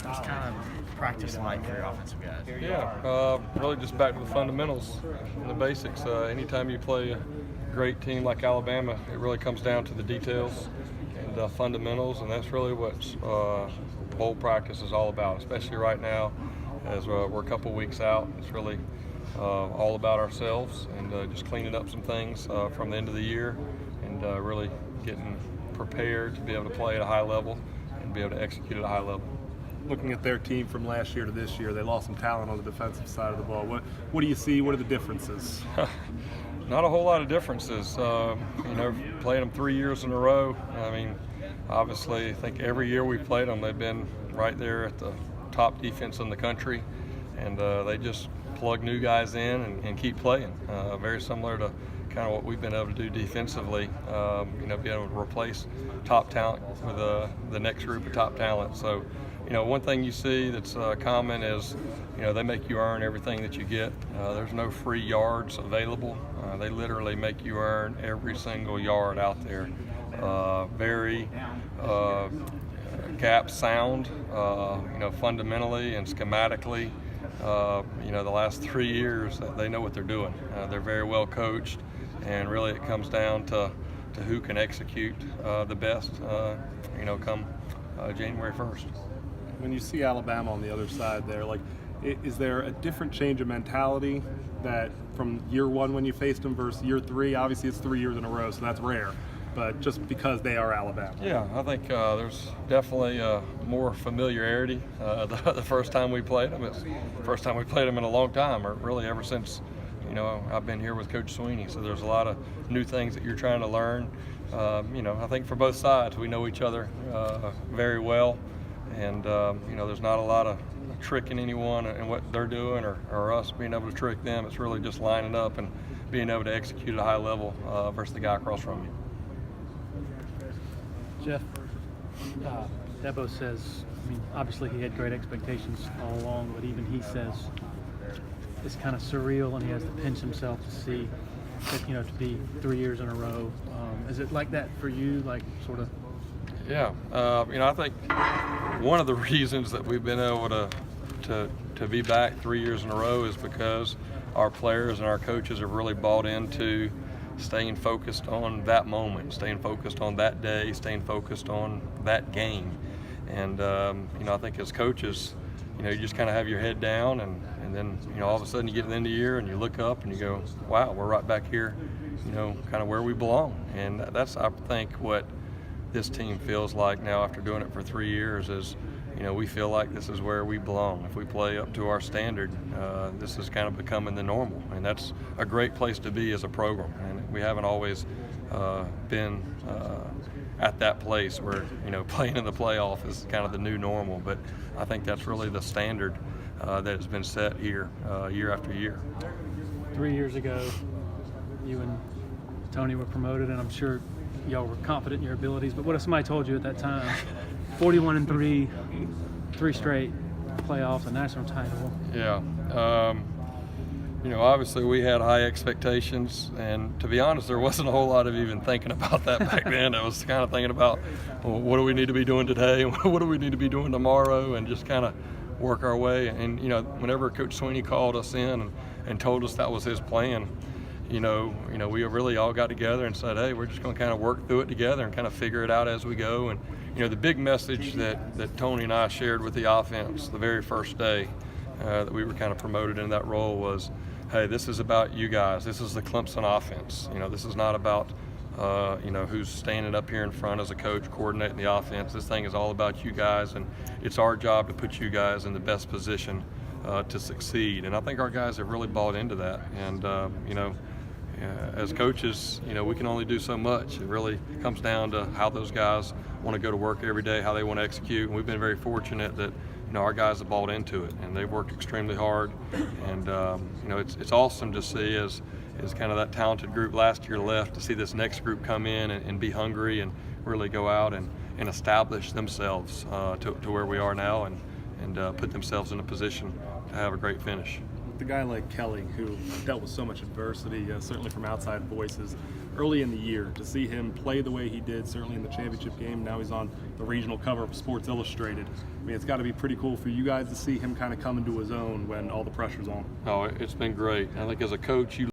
what's kind of practice like for your offensive guys? Yeah, really just back to the fundamentals and the basics. Anytime you play a great team like Alabama, it really comes down to the details and fundamentals, and that's really what bowl practice is all about, especially right now as we're a couple weeks out. It's really all about ourselves and just cleaning up some things from the end of the year and really getting prepared to be able to play at a high level and be able to execute at a high level. Looking at their team from last year to this year, they lost some talent on the defensive side of the ball. What do you see? What are the differences? Not a whole lot of differences. Played them 3 years in a row. I mean, obviously, I think every year we played them, they've been right there at the top defense in the country, and they just plug new guys in and keep playing. Very similar to kind of what we've been able to do defensively, be able to replace top talent with the next group of top talent. So, one thing you see that's common is, they make you earn everything that you get. There's no free yards available. They literally make you earn every single yard out there. Very gap sound, fundamentally and schematically. The last 3 years, they know what they're doing. They're very well coached, and really it comes down to who can execute the best, come January 1st. When you see Alabama on the other side there, is there a different change of mentality that from year one when you faced them versus year three? Obviously, it's 3 years in a row, so that's rare. But just because they are Alabama. Yeah, I think there's definitely more familiarity. The first time we played them, it's the first time we played them in a long time, or really ever since, I've been here with Coach Sweeney. So there's a lot of new things that you're trying to learn. I think for both sides, we know each other very well. And, there's not a lot of tricking anyone and what they're doing or us being able to trick them. It's really just lining up and being able to execute at a high level versus the guy across from you. Jeff, Dabo says, obviously he had great expectations all along, but even he says it's kind of surreal and he has to pinch himself to see that, to be 3 years in a row. Is it like that for you, sort of? Yeah, I think one of the reasons that we've been able to be back 3 years in a row is because our players and our coaches have really bought into staying focused on that moment, staying focused on that day, staying focused on that game. And, I think as coaches, you just kind of have your head down and then, all of a sudden you get to the end of the year and you look up and you go, wow, we're right back here, kind of where we belong. And that's, I think, what this team feels like now after doing it for 3 years is, we feel like this is where we belong. If we play up to our standard, this is kind of becoming the normal, and that's a great place to be as a program. And we haven't always been at that place where, playing in the playoff is kind of the new normal, but I think that's really the standard that has been set here year after year. 3 years ago, you and Tony were promoted, and I'm sure y'all were confident in your abilities, but what if somebody told you at that time, 41-3, 3 straight playoffs, a national title? Yeah. Obviously we had high expectations, and to be honest, there wasn't a whole lot of even thinking about that back then. I was kind of thinking about, well, what do we need to be doing today? What do we need to be doing tomorrow? And just kind of work our way. And, whenever Coach Sweeney called us in and told us that was his plan, we really all got together and said, hey, we're just going to kind of work through it together and kind of figure it out as we go. And, the big message that Tony and I shared with the offense the very first day that we were kind of promoted in that role was, hey, this is about you guys. This is the Clemson offense. This is not about, who's standing up here in front as a coach coordinating the offense. This thing is all about you guys, and it's our job to put you guys in the best position to succeed. And I think our guys have really bought into that. And, as coaches, we can only do so much. It really comes down to how those guys want to go to work every day, how they want to execute. And we've been very fortunate that, our guys have bought into it, and they've worked extremely hard. And, it's awesome to see as kind of that talented group last year left, to see this next group come in and be hungry and really go out and establish themselves to where we are now and put themselves in a position to have a great finish. The guy like Kelly, who dealt with so much adversity, certainly from outside voices, early in the year, to see him play the way he did, certainly in the championship game. Now he's on the regional cover of Sports Illustrated. I mean, it's got to be pretty cool for you guys to see him kind of come into his own when all the pressure's on. Oh, it's been great. I think as a coach, you